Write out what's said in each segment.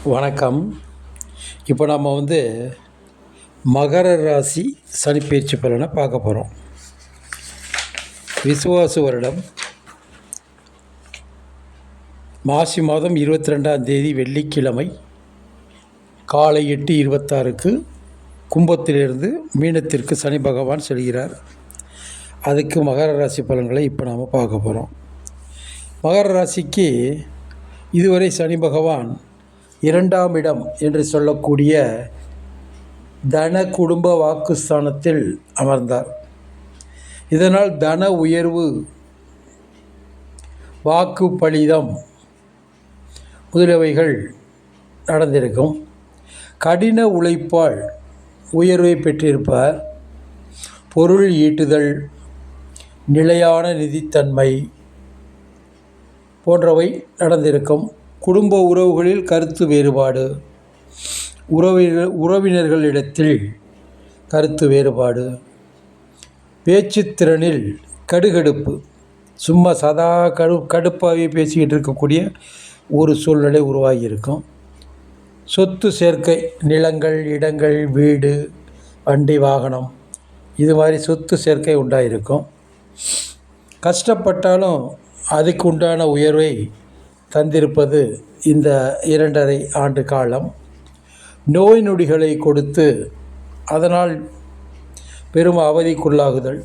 வணக்கம். இப்போ நம்ம மகர ராசி சனிப்பெயர்ச்சி பலனை பார்க்க போகிறோம். விசுவாச வருடம் மாசி மாதம் 22ஆம் தேதி வெள்ளிக்கிழமை காலை 8:26க்கு கும்பத்திலிருந்து மீனத்திற்கு சனி பகவான் செல்கிறார். அதுக்கு மகர ராசி பலன்களை இப்போ நாம் பார்க்க போகிறோம். மகர ராசிக்கு இதுவரை சனி பகவான் 2ஆம் இடம் என்று சொல்லக்கூடிய தன குடும்ப வாக்குஸ்தானத்தில் அமர்ந்தார். இதனால் தன உயர்வு, வாக்கு பலிதம் முதலியவைகள் நடந்திருக்கும். கடின உழைப்பால் உயர்வை பெற்றிருப்பார். பொருள் ஈட்டுதல், நிலையான நிதித்தன்மை போன்றவை நடந்திருக்கும். குடும்ப உறவுகளில் கருத்து வேறுபாடு, உறவினர்களிடத்தில் கருத்து வேறுபாடு, பேச்சுத்திறனில் கடுகடுப்பு, சும்மா சதா கடுப்பாகவே பேசிக்கிட்டு இருக்கக்கூடிய ஒரு சூழ்நிலை உருவாகியிருக்கும். சொத்து சேர்க்கை, நிலங்கள், இடங்கள், வீடு, வண்டி, வாகனம், இது மாதிரி சொத்து சேர்க்கை உண்டாயிருக்கும். கஷ்டப்பட்டாலும் அதுக்கு உண்டான உயர்வை தந்திருப்பது இந்த 2.5 ஆண்டு காலம். நோய் நொடிகளை கொடுத்து அதனால் பெரும் அவதிக்குள்ளாகுதல்,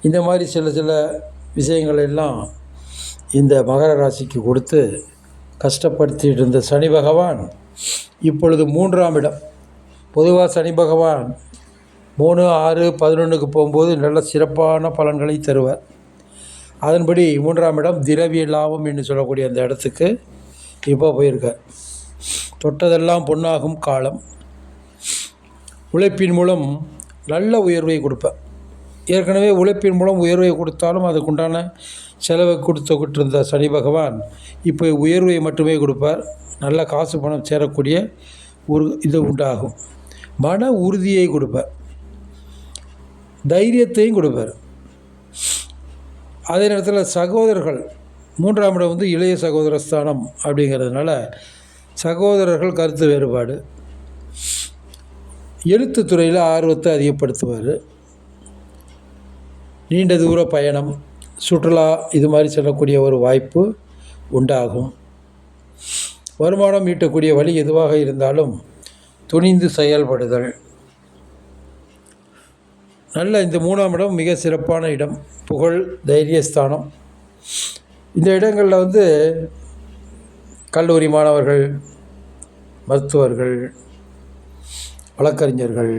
இந்த மாதிரி சில விஷயங்கள் எல்லாம் இந்த மகர ராசிக்கு கொடுத்து கஷ்டப்படுத்திட்டு இருந்த சனி பகவான் இப்பொழுது 3ஆம் இடம். பொதுவாக சனி பகவான் 3, 6, 11க்கு போகும்போது நல்ல சிறப்பான பலன்களை தருவார். அதன்படி 3ஆம் இடம் திரவிய லாபம் என்று சொல்லக்கூடிய அந்த இடத்துக்கு இப்போ போயிருக்கார். தொட்டதெல்லாம் பொன்னாகும் காலம். உழைப்பின் மூலம் நல்ல உயர்வை கொடுப்பார். ஏற்கனவே உழைப்பின் மூலம் உயர்வை கொடுத்தாலும் அதுக்குண்டான செலவை கொடுத்துக்கிட்டு இருந்த சனி பகவான் இப்போ உயர்வை மட்டுமே கொடுப்பார். நல்ல காசு பணம் சேரக்கூடிய ஒரு இது உண்டாகும். மன உறுதியை கொடுப்பார், தைரியத்தையும் கொடுப்பார். அதே நேரத்தில் சகோதரர்கள், 3ஆம் இடம் இளைய சகோதர ஸ்தானம் அப்படிங்கிறதுனால சகோதரர்கள் கருத்து வேறுபாடு, எழுத்துத்துறையில் ஆர்வத்தை அதிகப்படுத்துவார். நீண்ட தூர பயணம், சுற்றுலா, இது மாதிரி செல்லக்கூடிய ஒரு வாய்ப்பு உண்டாகும். வருமானம் ஈட்டக்கூடிய வழி எதுவாக இருந்தாலும் துணிந்து செயல்படுதல். நல்ல இந்த 3ஆம் இடம் மிக சிறப்பான இடம், புகழ், தைரியஸ்தானம். இந்த இடங்களில் கல்லூரி மாணவர்கள், மருத்துவர்கள், வழக்கறிஞர்கள்,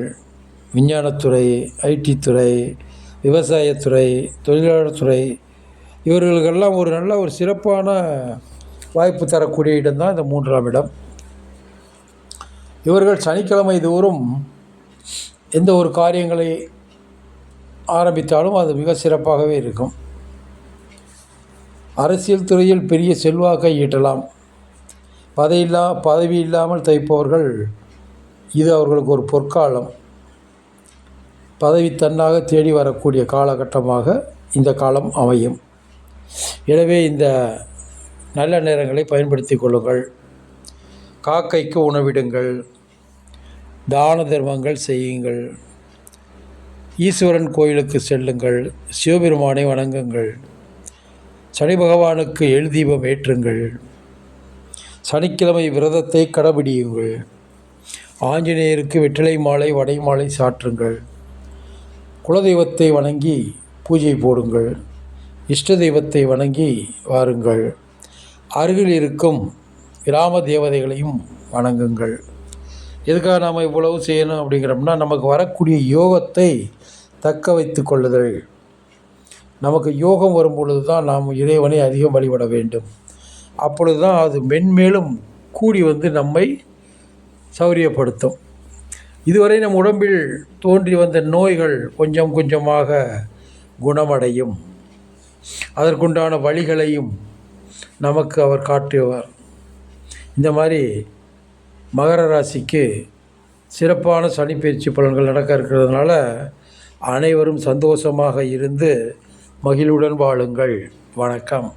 விஞ்ஞானத்துறை, ஐடி துறை, விவசாயத்துறை, தொழிலாளர் துறை, இவர்களுக்கெல்லாம் ஒரு நல்ல ஒரு சிறப்பான வாய்ப்பு தரக்கூடிய இடம்தான் இந்த 3ஆம் இடம். இவர்கள் சனிக்கிழமை தோறும் எந்த ஒரு காரியங்களை ஆரம்பித்தாலும் அது மிக சிறப்பாகவே இருக்கும். அரசியல் துறையில் பெரிய செல்வாக்கை ஈட்டலாம். பதவி இல்லாமல் தைப்பவர்கள் இது அவர்களுக்கு ஒரு பொற்காலம். பதவி தன்னாக தேடி வரக்கூடிய காலகட்டமாக இந்த காலம் அமையும். எனவே இந்த நல்ல நேரங்களை பயன்படுத்தி கொள்ளுங்கள். காக்கைக்கு உணவிடுங்கள், தான தர்மங்கள் செய்யுங்கள், ஈஸ்வரன் கோயிலுக்கு செல்லுங்கள், சிவபெருமானை வணங்குங்கள், சனி பகவானுக்கு எழுதீபம் ஏற்றுங்கள், சனிக்கிழமை விரதத்தை கடைபிடியுங்கள், ஆஞ்சநேயருக்கு வெற்றிலை மாலை, வடை மாலை சாற்றுங்கள், குலதெய்வத்தை வணங்கி பூஜை போடுங்கள், இஷ்ட தெய்வத்தை வணங்கி வாருங்கள், அருகில் இருக்கும் கிராம தேவதைகளையும் வணங்குங்கள். எதுக்காக நாம் இவ்வளவு செய்யணும் அப்படிங்கிறோம்னா, நமக்கு வரக்கூடிய யோகத்தை தக்க வைத்து கொள்ளுதல். நமக்கு யோகம் வரும் பொழுது தான் நாம் இறைவனை அதிகம் வழிபட வேண்டும். அப்பொழுது தான் அது மென்மேலும் கூடி நம்மை சௌரியப்படுத்தும். இதுவரை நம் உடம்பில் தோன்றி வந்த நோய்கள் கொஞ்சம் கொஞ்சமாக குணமடையும். அதற்குண்டான வழிகளையும் நமக்கு அவர் காட்டுவார். இந்த மாதிரி மகர ராசிக்கு சிறப்பான சனிப்பெயர்ச்சி பலன்கள் நடக்க இருக்கிறதுனால அனைவரும் சந்தோஷமாக இருந்து மகிழ்வுடன் வாழுங்கள். வணக்கம்.